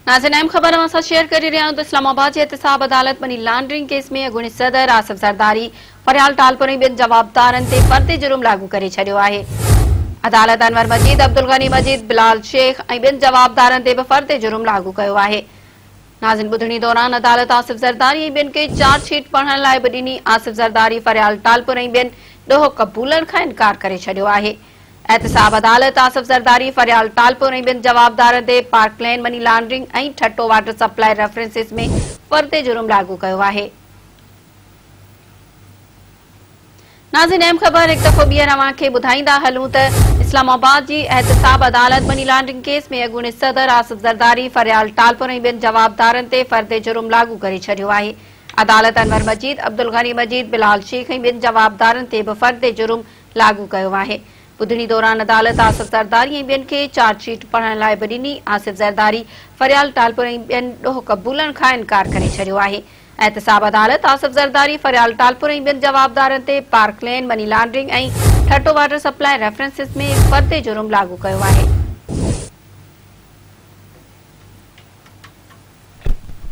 नाज़रीन अहम ख़बर असां शेयर करे रहिया आहियूं त इस्लामाबाद जी एहतिसाब अदालत मनी लॉन्ड्रिंग केस में अॻूणे सदर आसिफ ज़रदारी फरियाल टालपुर ऐं ॿियनि जवाबदारनि ते फर्दी जुर्म लागू करे छॾियो आहे। अदालत अनवर मजीद, अब्दुल गनी मजीद, बिलाल शेख ऐं ॿियनि जवाबदारनि ते बि फर्दी जुर्म लागू कयो आहे। नाज़रीन ॿुधणी दौरान अदालत आसिफ ज़रदारी ऐं ॿियनि खे चार्जशीट पढ़ण लाइ बि ॾिनी। आसिफ ज़रदारी फरियाल टालपुर ऐं ॿियनि ॾोहो क़बूलण खां इनकार करे छॾियो आहे। एहतिसाब अदालत आसिफ ज़रदारी फरियाल टालपुर ऐं ॿियनि जवाबदारनि ते पार्कलैंड मनी लॉन्ड्रिंग ऐं ठटो वाटर सप्लाई रेफरेंसिस में फर्दी जुर्म लागू कयो आहे। नाज़रीन अहम ख़बर हिकु दफ़ो ॿीहर अव्हां खे ॿुधाईंदा हलूं त इस्लामाबाद जी एहतिसाब अदालत मनी लॉन्ड्रिंग केस में अॻूणे सदर आसिफ ज़रदारी फरियाल टालपुर ऐं ॿियनि जवाबदारनि ते फर्दी जुर्म लागू करे छॾियो आहे। अदालत अनवर मजीद, अब्दुल गनी मजीद, बिलाल शेख ऐं ॿियनि जवाबदारनि ते बि फर्दी जुर्म लागू कयो आहे। ॿुधणी दौरान अदालत आसिफ ज़रदारी ऐं ॿियनि खे चार्जशीट पढ़ण लाइ बि ॾिनी। आसिफ ज़रदारी फरियाल टालपुर ऐं ॿियनि ॾोहो क़बूलण खां इनकार करे छॾियो आहे। एहतिसाब अदालत आसिफ ज़रदारी फरियाल टालपुर ऐं ॿियनि जवाबदारनि ते पार्कलैंड मनी लॉन्ड्रिंग ऐं ठटो वाटर सप्लाई रेफरेंसिस में फर्दी जुर्म लागू कयो आहे।